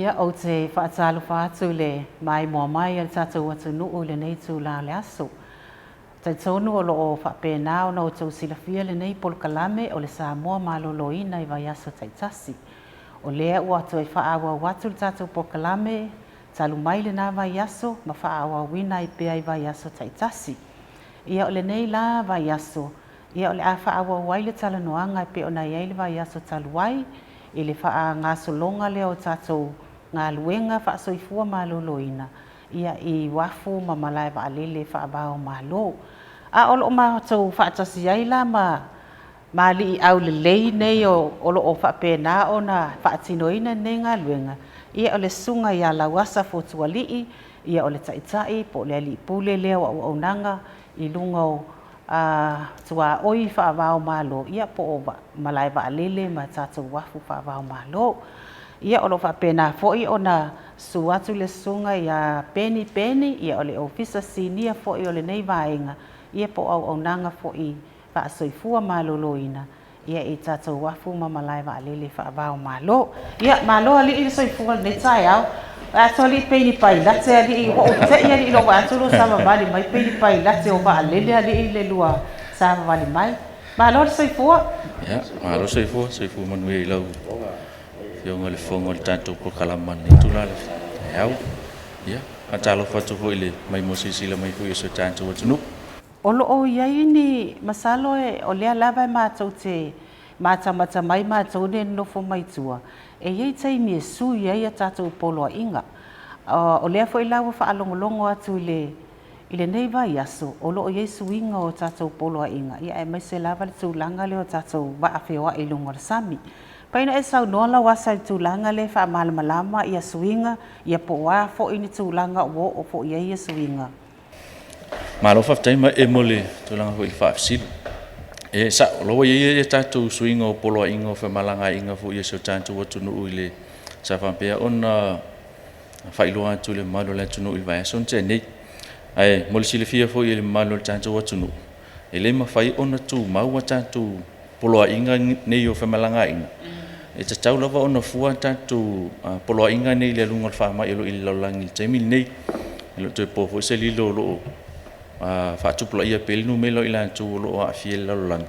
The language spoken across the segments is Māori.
Ia o te whaatalo whaatu le mai mua mai al tātou atu nuu le nei tū la le aso. Tai tonu o loo whapena o na o tau silafia le nei pol kalame o le Samoa malolo ina i vai aso tai tasi. O lea ua atu e whaawa watu le tātou pol kalame, talu mai le nā vai aso, ma whaawa wina i pea i vai aso tai tasi. Ia o le nei la vai aso, ia o le a whaawa wai le tala noanga i pea o na iai le vai aso talu wai, i le wha ngā solonga leo tātou ngā luenga wha soifua malolo ina. Ia i wafu ma malai wa alele wha abao malo. A olo o mātou wha atasi ai la ma li i au le lei nei o olo o wha pēnā o na wha atino ina nei ngā luenga. Ia o le sunga ia lawasa fotua lii, ia o le taitai po le ali pule leo au au nanga i lunga o tua oi whaavao malo. Ia po o malai wa alele ma tātou wafu whaavao malo. Ia o lo whapena fo'i o na suatu le sunga ia peni peni, ia o le ofisa sinia fo'i o le nei vaenga. Ia po au nanga fo'i wha soifua malolo ina. Ia i tātou wafu ma malai wa alele whaavao malo. Ia malo ali i soifua le tai au. Ato li peni pai late ali i o te ia li lo wa tulu sama vali mai peni pai late o va alele ali i le lua sama vali mai. Malo soifua. Ya, malo soifua manuel lau. Yo ngale fongo le tanto por kalaman itu la ya ya atalo fatu fo ile mai mosisi la mai fo yeso tanto watu olo o yai ni masalo e o le lava ma te mata mai ma ne no fo mai tua e yai tai mi su yai tato polo inga o le fo ila fa alongolongo atu ile nei vai aso olo o yai suinga o tato polo inga ia e mai se lava le tu langa le o tato ba afewa ilunga sami. Paina e sau noa la wasa i tūlanga le wha malama ia suinga, ia po wā fo ini tūlanga o fo ia suinga. Malo whaftai ma e mole tūlanga fo i whaafsilu. E sa loa ia tātou suinga o poloa inga o whamalanga inga fo ia so tātou watu nuu i le sa whampea ona whailoa atu le malo le tunu i vai ason te nei. Ai, mole sile fia fo i le malo le tātou watu nuu. E le ma whai ona tū maua tātou poloa inga nei o whamalanga inga. E te tau lava ona fua tātou poloa inga nei le lunga whaama ilo i laulangi te mil nei. Ilo te pōfo se lilo loo whaatupula ia pelinu melo i lantou loo a fie laulangi.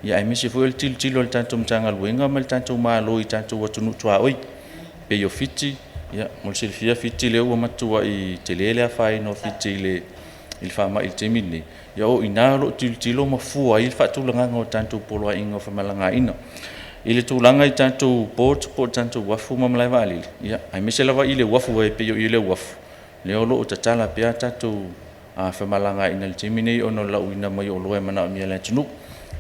Ia ai mese fo il tilo le tātou mtanga luenga ma le tātou mālo i tātou watunu tua oi. Pe yo fiti, ia mol silfia fiti le ua matua i te lele a whai no fiti il whaama il te mil nei. Ia o ina lo tilo ma fua il whaatulanga o tātou poloa inga o whamalanga ina. Ile tūlanga i tātou port tātou wafu mamlai wāli. Ia, ai mese lava i le wafu e peo i le wafu. Le olo o tatala pea tātou whamalanga ina le teminei ono lau ina mai o loe mana o mia le tunu.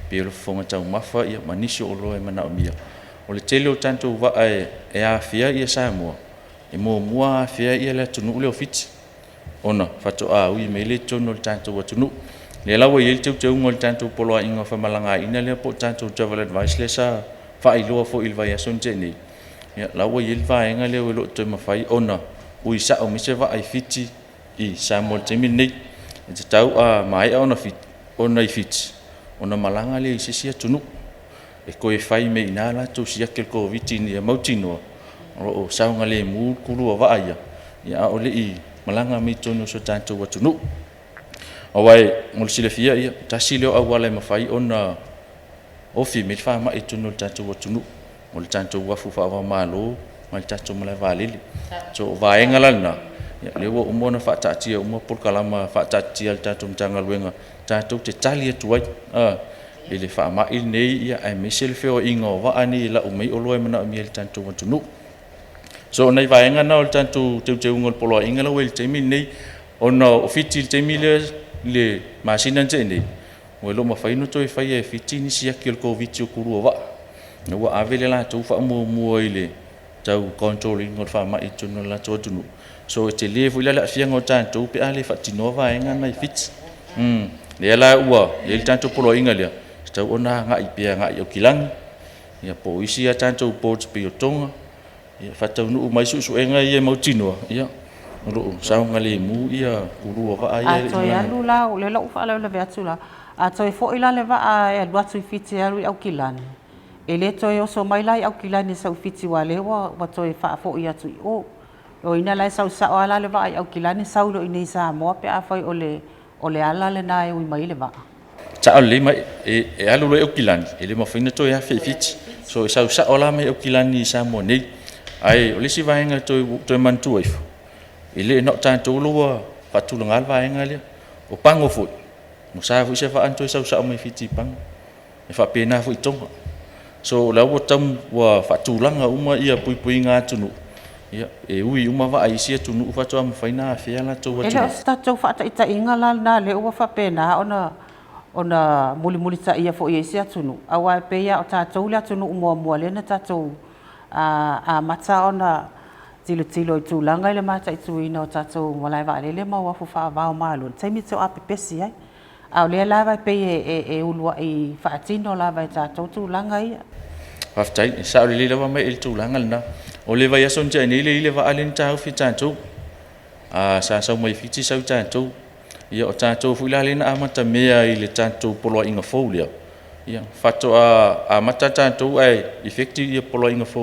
Peo le whonga tau mafa ia manisi o loe mana o mia. O le tele o tātou wa e a fia ia Samoa. E mua a fia ia le tunu le o fiti. Ona, whato a ui me le tono le tātou wa tunu. Le lawa i le tau ngol tātou poloa inga whamalanga ina le po tātou travel advice le sa whai loa fo il vai ason te nei. Ia, lawa il vai nga leo ilo te mawhai ona ui sa o mise wa ai fiti i Samoa te min nei. E te tau a mai ona i fiti. Ona malanga le i sisia tunu. E koe whai me ina la tau siakel ko viti ni a mautinoa. O saunga le mu kurua wa aia. Ia o le i malanga me tonu so tātou wa tunu. Awai, ngol sile fia ia, tasi leo awala mawhai ona ofi me fa ma itunu tātou watunu o le tātou wafu whaawa malo ma le tātou malai wālili so vaenga lana le ua umona whaatatia umua polkalama whaatatia le tātou mtanga luenga tātou te tali atu ai e le whaamai nei ia ai mese le wheo inga o waani la umei o loe mana o mia le tātou watunu so nei vaenga na o le tātou teu ngol poloa inga la wel teimi nei ona ofiti le teimi le masina te nei o lo mawhaino toi whai e fiti ni siaki o COVID o kurua wa. Na ua awele la tau wha mua i le tau controlling o wha mai tunu la tau tunu. So e te lefu ila la fianga o tātou pe ale whatinoa wa e ngana i fiti. Le ala ua, le il tātou polo inga lea. Tau ona ngai pia ngai o kilangi. Ia po isi a tātou boards pe o tonga. Ia whatau nuu mai susu e ngai e mautinoa. Ia. Uro, saunga le mu ia kurua wa ai. A toi alu la, le lau wha alau le veatu la. A toi fo ila le waa e aluatu i fiti alu i au kilani. E le toi oso mai lai au kilani sa u fiti wa lewa wa toi wha fo i atu i o. o ina lai sau sa ala le vai au kilani sau lo ini sa mo pe a foi ole ala le nai ui mai le va ta le mai e alu le okilani ele mo fina to ya fit so sa ola mai okilani sa mo nei ai o le si vaenga to mantu ai ele no tanto lo fa tu ngal vaenga le o pango fu mo sa fu se fa anto sa mai fiti pang e fa pena fu tonga so la wo tam wa fa tu langa uma ia pui nga tunu ia e ui uma va ai sia tunu fa to am faina fe la to wa ele sta to fa ta inga la na le o fa pena ona muli ta ia fo ia sia tunu awa pe ia o ta to la tunu mo le na ta to a mata ona tilo tu langa le mata tu ina o ta to wala va le ma wa fu fa va ma lo sai mi to a pe pesi ai au le la va pe e ulwa i fa tino la va ta to tu langa ia Haftai sa le le va mai il tu langal na o le va ya son ja ni le va alen ta fi ta tu sa mai fi ti sa ta tu ia o ta tu fu la le na amata mea i le ta tu polo inga fo le ia fato a mata ta tu ai effective ia polo inga fo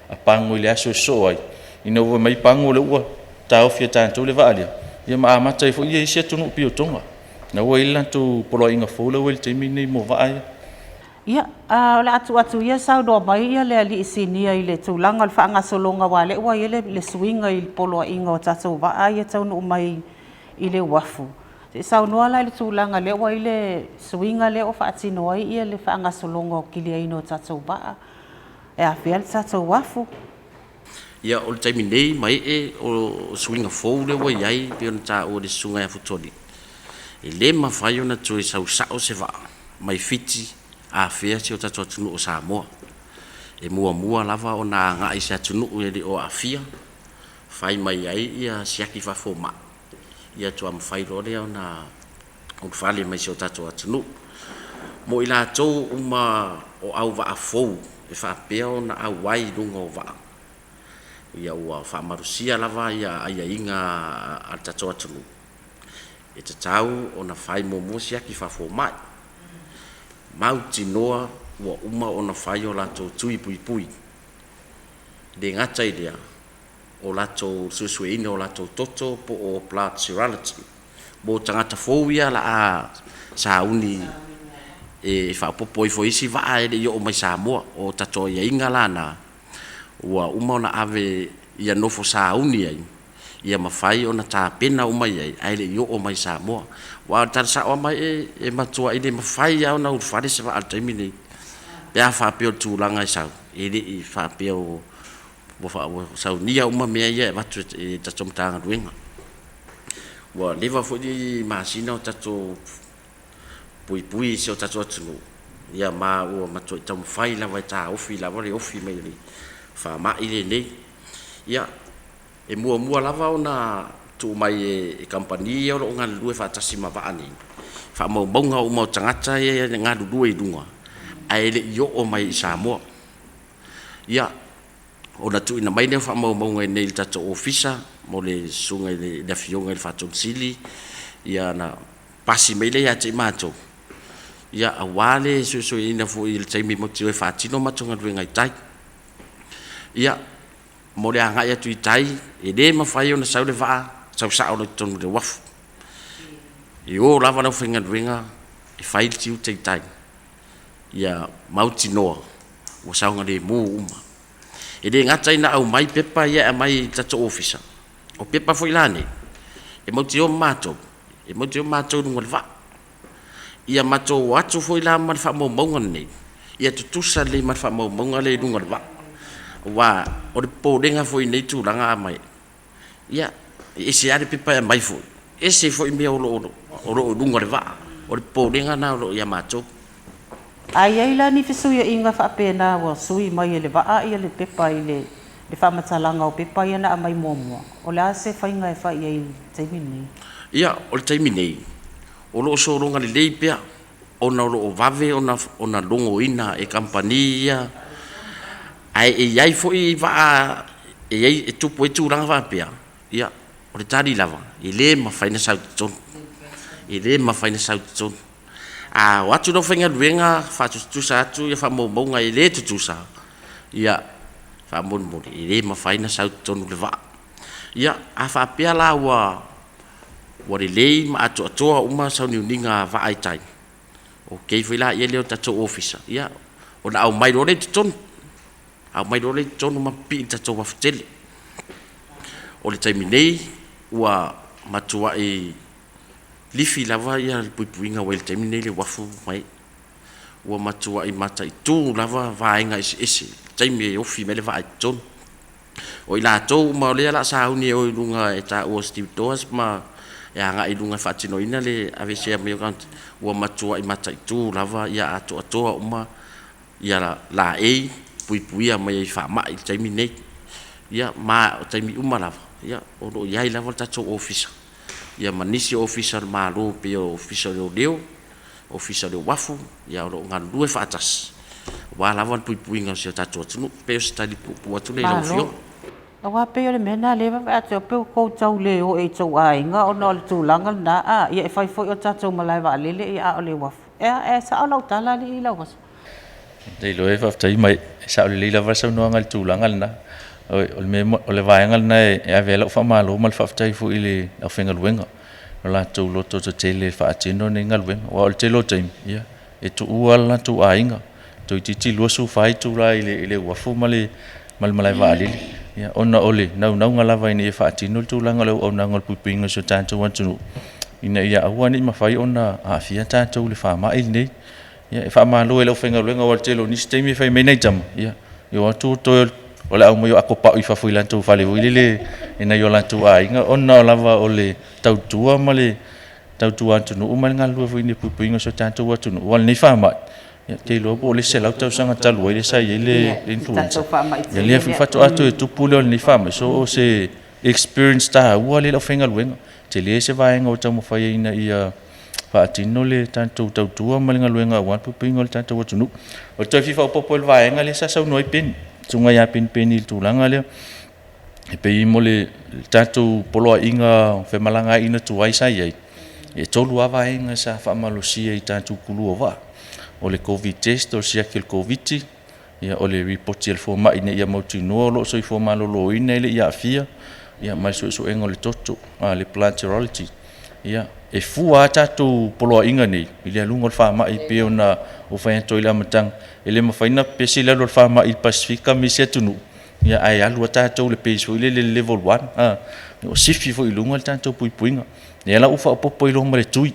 a pango le aso so ai ino va mai pango le ua ta fi ta tu le va ale ia ma mata fo ia sia tu no pio tonga na wa ila tu polo inga fo le wel te mini mo va ai ia ola atu ia sau do mai ia le ali sini ai le tulanga le fanga solonga wale wa ia le swinga i polo inga o tatu va ai tau no mai i le wafu se sau no ala le tulanga le wa ile swinga le o fa tino ai ia le fanga solonga o kili ai no tatu va e a fiel tatu wafu ia o le taimi nei mai e o swinga fo le wa ai pe on ta o le sunga ya futoli e le mafai ona tu sau se va mai fiti a fea se o tatu atunu o Samoa e mua lava o na ngai se atunu e le o afia fai mai ai ia siaki fa foma ia tu am fai lore o na o fale mai se o tatu atunu mo ila to uma o au va afou e fa pea o na au wai lunga o va ia ua fa marusia lava ia inga al tatu atunu e tatau o na fai mo siaki fa foma mauti noa wa uma ona fai o lato tui pui de ngata idea o lato susuina o lato toto po o plurality mo tangata fowia la a sauni e fa popo i foisi va e yo o mai Samoa o tato ia inga lana wa uma ona ave ia no fo sauni ai ia mafai ona ta pena o mai ai le yo o mai Samoa wa tar sa o mai e matua ide mafai ya ona u fare se va al termine ya fa pio tu langa sa ide i fa pio bo fa sa nia uma me ia va tu ta tom tanga duenga wa leva fo di masina o tato pui se o tato tu ia ma o matua tom fai la va ta ofi la va le ofi mai le fa ma ile nei ia e mua lava ona tu mai e company o ngal due fa tasi ma va ani fa mo bonga o mo tangata e ngadu due dunga ai le yo o mai Samoa ia ona tu ina mai ne fa mo bonga nei tato ofisa mo le sunga le fionga le fa tonsili ia na pasi mai le ya te mato ia awale so ina fo il taimi mo te fa tino matonga due ngai tai ia mo le anga ia tu tai e le mafai ona sau le va sau sa ona tonu le waf i o lava na finga ringa e fai tiu te tai ia mauti noa o sau ngale mu uma e le ngata ina au mai pepa ia mai tato officer o pepa foi lane e mauti o mato no le va ia mato watu foi la man fa mo monga nei ia tutusa le man fa mo monga le dunga le va wa o le podenga foi nei tu langa mai ia e se ari pipa mai foi ese foi me o dunga le va o le podenga na o ia mato ai la ni fisu ia inga fa pena wa sui mai le va ia le pepa ile le fa matalanga o pepa ia na mai momo o la se fa inga fa ia taimini ia o le taimini o lo so ronga le leipia ona o vave ona longo ina e kampania ai e ai foi va e ai e tu poi tu ranga va pia ia o le tari lava i le ma faina sa ton a watu no fenga luenga fa tu sa tu ia fa mo monga i le tu sa ia fa mon mo i le ma faina sa ton le va ia a faapea la ua lelei ma atoatoa uma sauniuniga vaaitai okei foi la ia leo tatou ofisa ia ona au mai lo le tonu au mai lo le tonu ma pi tatou afutele o le taimi nei ua matua'i lifi lava ia le puipuiga ua i le taimi nei le uafu mai ua matua'i mataʻitū lava vaega ese taimi e ofi mai le vaaitonu o i latou ma o lea la'asauni e o i luga e tā'ua Steve Doas ma e aga'i luga faatinoina le avesea Mayo County ua matua'i mataʻitū lava ia atoatoa uma ia laei puipuia mai ai fa'ama'i le taimi nei ia ma o taimi uma lava ia o lo iai lava le tatou ofisa ia manisi ofisa le malo pe o ofisa le leo ofisa le wafu ia o lo ngalu e fa'atasi wa lava le puipuiga o se tatou atunu pe o se talipu'u atu le laufio awa pe o le mena le va ate pe ko tau le o e tau ainga o no le tulaga na a ia e fai foi o tatou malai va lele ia o le wafu e sa o lau tala le ila was dei lo e fa tai mai sa o le lila va sa no ngal tulaga na o le vaenga na e ave lo fa malo mal fa tai fu ile au fenga luenga la tu lo to tele fa atino ni ngal wen o te lo time ia e tu uala tu ainga tu titi lo su fai tu la ile wafu male malai va ali ia ona ole nau ngala vai ni fa atino tu la ngalo ona ngal pupinga so tanto wan tu ina ia awani ma fai ona a fia tanto le fa ma ile ia e fa malo ele fenga luenga o te lo ni stemi fai me nei jam ia yo tu to ole au mo ako pa i fa fu lantu fale ile ina yo lantu ainga ona lava ole tau tua male tau tua tu no mal ngal lu fu ni pu inga so tanto wa tu wal ni fa ma ya te lo bo le sela tau sanga talu ile sa ile influencer ya le fu fatu atu tu pu le ni fa ma so o se experience ta wa le fenga luenga te le se va nga o tau mo fa ina ia fa tino le tanto tau tua mal ngal luenga wa pu inga tanto wa tu no o te fifa popol va nga le sa no ipin tunga ya pin tulanga le e pe mole tatu polo inga fe malanga ina tu ai sai e tolu ava inga sa fa malosia i tatu kulu ova o le covid test o sia ke covid ya o le report el forma ina ya mo tino lo so i forma lo ina le ya fia ya mai so engol toto le plant serology ya e fua tatu polo inga ni ile lungol fa ma i pe ona o fa to ila matang ele mafaina pesi le lo fa ma il pacifica mi se tunu ya ai alu tatu le peso ile le level 1 o sifi fo ilunga tanto puipuinga ya la ufa popo ilo mare tui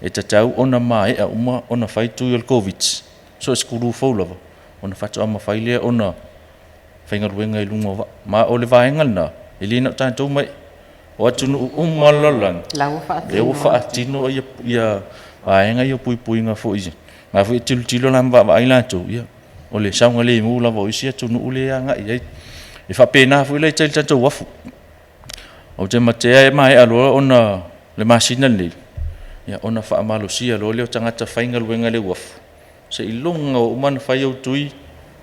e tatau ona mai a uma ona fai tu el covid so skulu fo lava ona fatu ama faile ona fainga ruenga ilunga ma o le vaenga na ile na tanto mai o tunu umalalan la ufa tino ya vaenga yo puipuinga fo isi ma fu tilo lamba va ila tu ya o le saunga le mu la vo isi tu no le anga ia e fa pena fu le tel tanto wafu o te matea e mai alo ona le masina le ya ona fa malo sia lo le tangata fainga luenga le wafu se ilunga o man fa yo tui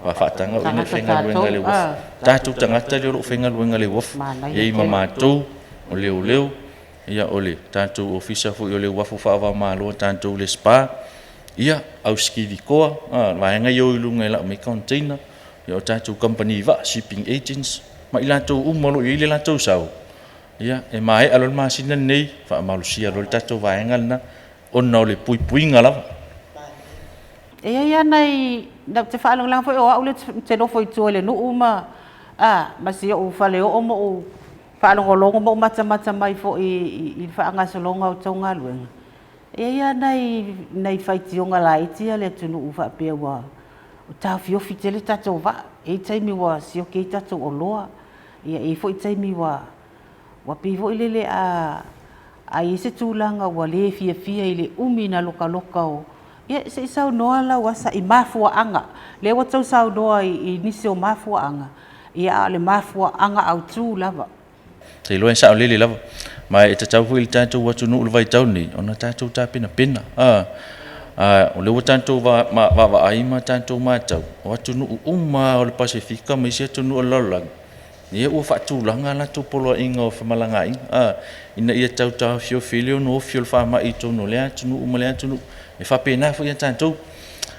wa fa tanga o ne fainga luenga le wafu tatu tangata le lo fainga luenga le wafu ye mama tu o leo ia ole tatu ofisa fu yo le wafu fa va malo tatu le spa ia au skivi koa va nga yo ilunga la me container yo tatu company va shipping agents ma ila to umolo ile la to sau ia e mai alol masina nei fa malusia lo tatu va nga na onna le puipuinga la ia nei da te fa lang foi o le te no foi tu le no uma ma si o fa le o mo fa longo mo mata mai fo i fa nga so longa o tonga luenga ia nei fai tionga la itia le tunu ufa pe wa o ta fio fitele tato va e taimi wa sio ke tato o loa ia e fo taimi wa pe vo ile a ise tulanga wa le fia ile umina loka o ia se sau noa la wa sa i mafu anga le wa tau sau noa i nisi o mafu anga ia le mafu anga au tu lava te lo sa le lava mai te tau fu tanto wa tunu vai tau ni ona tanto ta pina o le wa tanto va ai ma tanto ma tau wa tunu uma o le pacifica mai se tunu o lolang ia u fa tu langa la tu polo inga o fa malanga ina ia tau fio filio no fio fa ma i tunu le tunu uma le tunu e fa pena fu ia tanto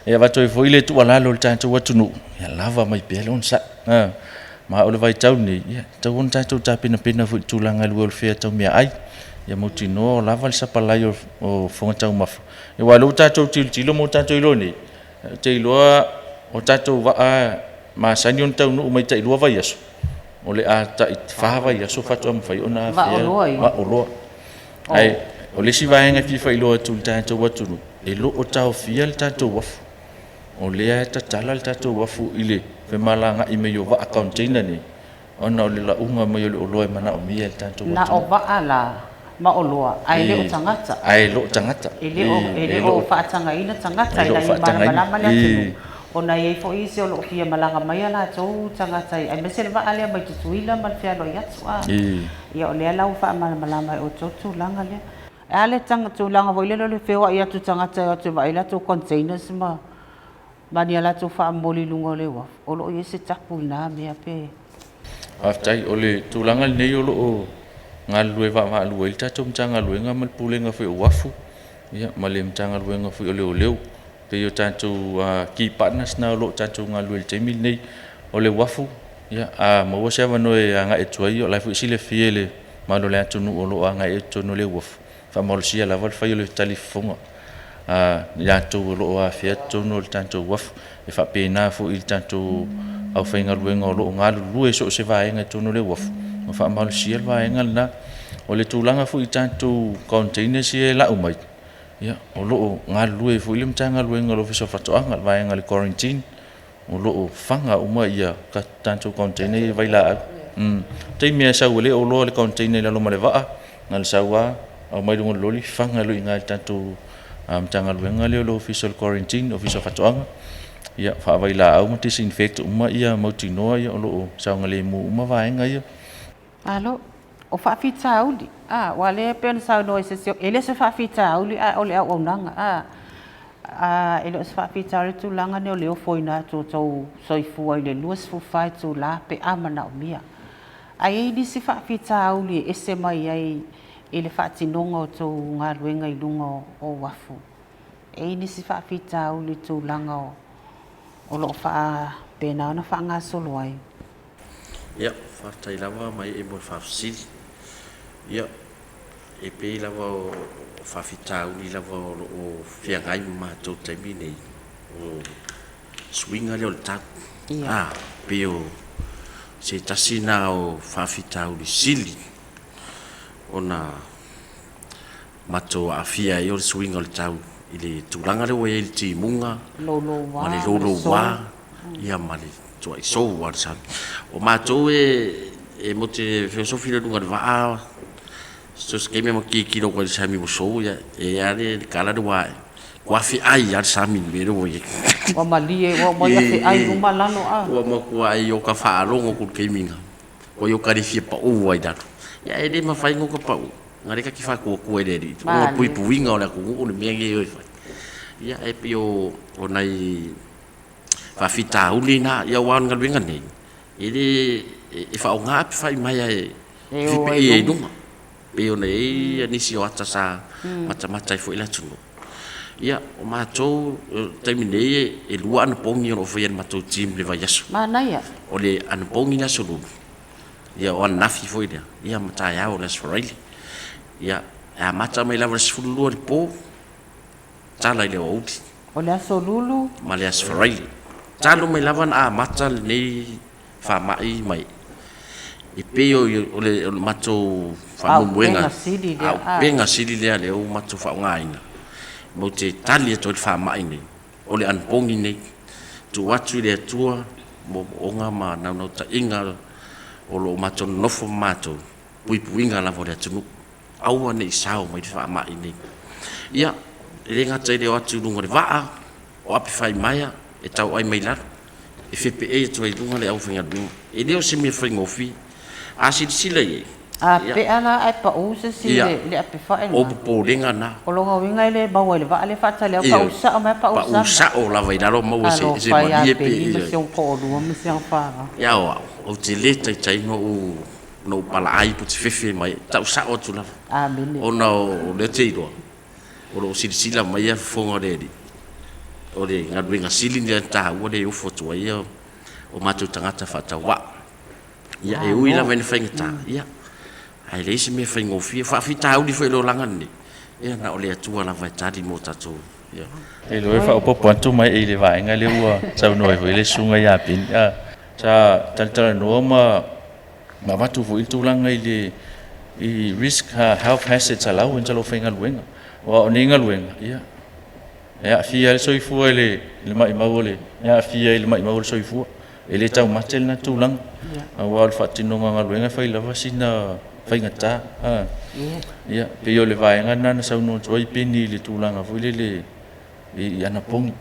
e va toi foi le tu ala lo tanto wa tunu ia lava mai pe lon sa ma o le vai tau ni ia tau on tatu tapina pina fu tulanga lu fe tau mea ai ia mo tino lava le sapalai o fonga tau mafu e wa lu tatu tilo mo tatu ilo ni te iloa o tatu va a ma sani on tau no mai te iloa vai aso o le a ta fa vai aso fatu am fai ona Va o loa. ai o le si vai nga fi fai lo tu tatu watu e lo o tau fiel tatu wafu o lea ta tala le tatu wafu ile fe malanga i me yo va accountina ni ona o le la unga me yo le oloe mana o mia le tatu Na o va ala ma o loa ai le o tangata. ai lo tangata Ele o whaatanga ina tangata ina i malama le atu. O na iei fo isi o lo fia malanga mai ala tau tangata ai mesele va alea mai tutuila mal fia lo yatu a. Ia o lea lau wha malama o tau langa lea. Ale tangata langa vo ile lo le fewa i atu tangata i atu va ila tu containers ma. Mani ala tu wha moli lunga le wa. O lo i se tapu na mea pe. aftai o le tulanga nei o lo ngalue va lue il tatu mtanga lue nga mal pulenga fe wafu ia male mtanga lue nga fe o leo pe yo tatu ki partners na lo tatu ngalue il temil nei o le wafu ia ma wo se vano e nga e tuai o la fu sile fiele ma lo le atu no o lo nga e tu no le wafu fa mal sia la val fa yo le telefonga ya tu lo a fia tu no le tatu wafu e fa pena fu il tatu au fainga luenga o lo ngalu lue so se vai nga tu no le wafu o fa mal sia vai nga na o le tulanga fu i tatu container sia la umai ia o lo ngalu e fu lim tanga luenga lo fiso fatu anga vai nga le quarantine o lo fanga uma ia ka tatu container vai la te mia sa wele o lo le container la lo male va ngal sawa o mai lo li fanga lo inga tatu tanga luenga le lo official quarantine official fatu anga ia fa vai la au disinfect uma ia mo tino ia o lo sa ngale mu uma vai nga ia Alo, o whaafita auli. Wale pēn sau no se sio. Ele se whaafita auli o le au nanga. Ele se whaafita auli tu langa ne o leo foina tu tau soifua i le luas fufai tu la pe amana o mia. Ai ni se whaafita auli e se mai ai ele whaatinonga o tu ngā ruenga i lunga o wafu. E ni se whaafita auli tu langa o lo wha pēna ona wha ngā solo ai. Ia, whaatai lawa mai e mo whaafisiri. Ia, e pe lawa o whaafitauli lawa o whiangai mātou taimi nei. O swinga leo le tāku. Pe o se tasina o whaafitauli sili. Ona mātou a whia e o le swinga le tau. I le tūranga leo e le timunga. Lolo wā. Ma le lolo wā. Ia ma le tua i sou wā sa. O mātou e mo te filosofi le dunga le waa. So se keme ma ki kino kwa le sami mo sou ia. E ale kala le waa. Kwa fi ai ale sami me le wā. Wa malie wa mo ia fi ai uma lano a. Wa mo kwa ai o ka faa longo ku keminga. Ko yo ka rifia pa o ai datu. Ia e le ma fai ngo ka pa o. Ngare ka ki fa ko ko e ri. O pui puinga o la ku o le menge yo. Ia e pio o nai fa fita uli na ia wan ngal wenga nei ele e fa nga pe fa mai e e numa pe o nei ni si o ata sa mata fo ila tunu ia o matou terminei e lua an pongi o foi an matou tim le vai aso mana ia o le an pongi na sulu ia o nafi foi ia mata ia o las foraili ia a mata mai lava sfulu le po tala ile o uti o le aso lulu ma le as foraili talo mai lava na mata nei fa mai e pe o le mato fa muenga benga sili le o mato fa ngaina mo te tali to fa mai nei o le anpongi nei tu watu le tua mo onga ma na no ta inga o lo mato nofo mato puinga la vo le tunu au nei sao mai fa mai nei ia le ngata le watu lungo le va o api fai mai e tau ai mai lar e FPA tu ai lunga le au finga lunga e leo se me fringa ofi a sila ye a pe ala ai pa o se le api fai o po lenga na o lo winga le ba le va le fa le pa usa o me pa usa o la vai dalo mo se ma ye pe se un po lu mi se fa ya o te le tai no pala ai pu te fefe mai tau sa o tu la o no le te do o lo sila mai ya fonga de o le ngadwenga sili ni ta o le ufo tu ia o matu tangata fata wa ia e ui lava ina faigata ia ai le isi mea faigofia faafitauli foi lo lagani ia na o le atua lava e tali mo tatou ia e loe fa'aupoopo atu mai i le vaega le ua saunoa foi le suga ia pini sa talitalanoa ma matu fo'i tulaga i le i risk health hazards alau en talo faigaluega ua o nei galuega ia e a'afia le soifua i le ma'imau le e a'afia i le ma'imau le soifua e le taumate lena tulaga aua o le fa'atinoga galuega fai lava sina faigata ia pei o le vaega na saunoa atu ai peni i le tulaga foi le i anapogi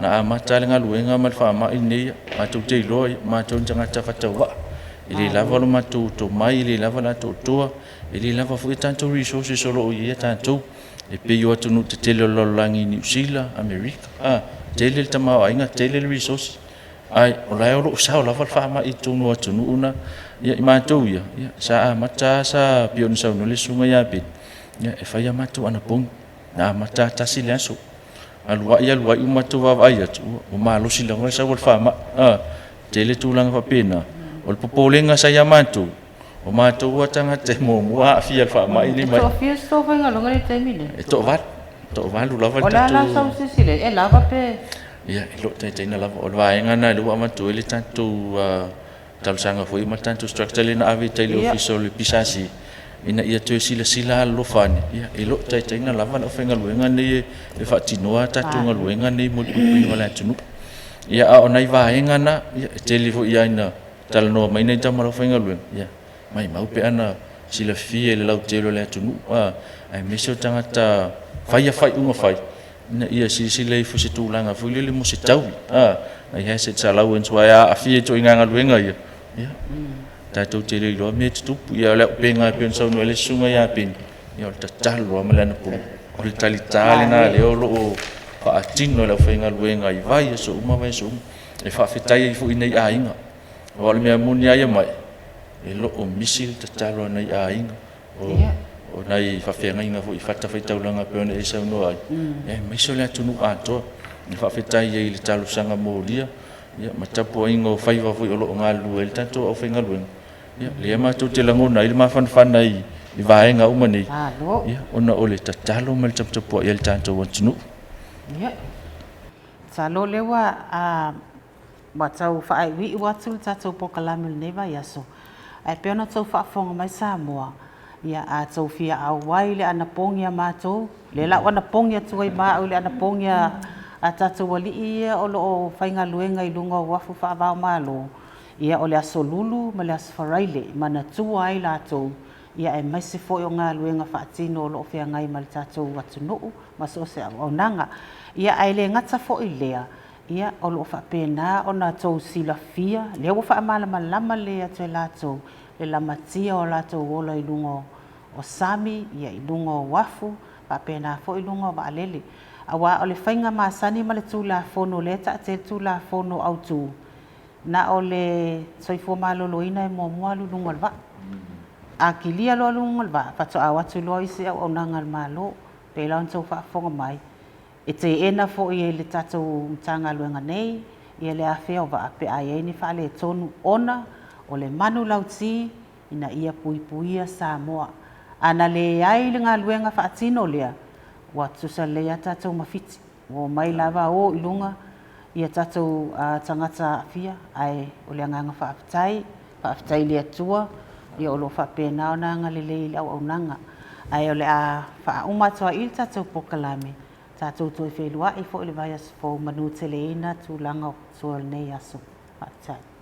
na amata le galuega ma le fa'ama'i nei matou te iloa matou ni tagata fataua'a i le lava lo matou tomai i le lava la to'atoa i le lava fo'i tatou resources o lo'o ia tatou e pei o atu te tele o lalolagi New Zealand America tele le tamaoaiga tele le resources ai o lae o lo'o sao lava le fa'ama'i tonu atu nu'una ia i matou ia sa amata sa pio ni sauno le sunga ia pit ia e fai matou anapogi na amata tasi le aso aluai o matou vavai atu o malosi lagoa sa o le fa'ama'i tele tulaga fa'apena o le popolega sa ia matou o matou ua tagata e muamua a'afia le fa'ama'i le mai to'afia se tofaigaluga le taimile e to'avalu lava le o la la sau sisile e lava pe ia i lo'o taitaina lava o le vaega na le ua amatou le tatou talosaga foi ma tatou structure lena avetai le official le pisasi ina ia toe silasila alofa ane ia i lo'o taitaina lava le faigaluega nei le fa'atinoa tatou galuega nei mo le puipuiga le atunuu ia a ona i vaega na ia e tele fo'i ia ina talanoa mai nei tamalau faigaluega ia mai mau pe ana silafia i le lautelo le atunuu ae mese o tagata faia fai'uga fai ina ia silasila i fosi tulaga foi le mo se tau'i ai hese talau en suai a'afia i to'iga galuega ia ia tatou tele iloa mea tutupu ia o le a'upega pe ona saunua le susuga ia peni ia o le tatalo ma le anapogi o le talitā lena lea o lo'o fa'atino e le ʻaufaigaluega i vai e so'uma vai so'uma e fa'afetai ai fo'i nei āiga ua o le mea muni ai mai e lo'o misi le tatalo ana i āiga o nai fa'afeagaiga fo'i fata faitaulaga pe ona e saunoa ai e maise o le atunuu atoa e fa'afetai ai le talosaga molia ia ma tapuaiga o faiva fo'i o lo'o galua i le tatou ʻaufaigaluega ia lea matou te lagona ai le mafanafana i vaega uma nei ia ona o le tatalo ma le taputapua'i ai le tatou atunuu ia talo le ua tau fa'ai'ui'i atu le tatou pokalame lenei vaiaso ae pe ona tou fa'afoga mai Samoa ia a tou fia'au ai le anapogi a matou le la'u anapogi atu ai ma'u le anapogi a tatou ali'i ia o lo'o faigaluega i luga o afu fa'avao malo ia o le aso lulu ma le aso faraile manatua ai latou ia e maise fo'i o galuega fa'atino o lo'o feagai ma le tatou atunu'u ma so o se auaunaga ia ae le gata fo'i lea ia o lo'o fa'apena ona tou silafia lea ua fa'amalamalama le atu e latou le lamatia o latou ola i luga o sami ia i luga o afu fa'apena fo'i luga o va'alele auā o le faiga masani ma le tulafono lea ta'ate le tulafono autū na o le soifua malōlōina e muamua luluga le va'a akilia loa luga le va'a fato'au atu loa i se auaunaga le mālō pei lau tou fa'afoga mai e teena fo'i ai le tatou matagaluega nei ia le afea o va'a pe ai ai ni fa'ale tonu ona o le manu lauti ina ia puipuia Samoa ana leai le galuega fa'atino lea ua tusa lea tatou mafiti ua mai lava o i luga ia tatou tagata a'afia ae o le agaga fa'afetai le atua ia o loo fa'apena ona agalelei i le auaunaga ae o le a fa'auma atu ai i le tatou pokalame tatou toe felua'i fo'i le vai aso fou manu teleina tulaga o sua lenei aso fa'atai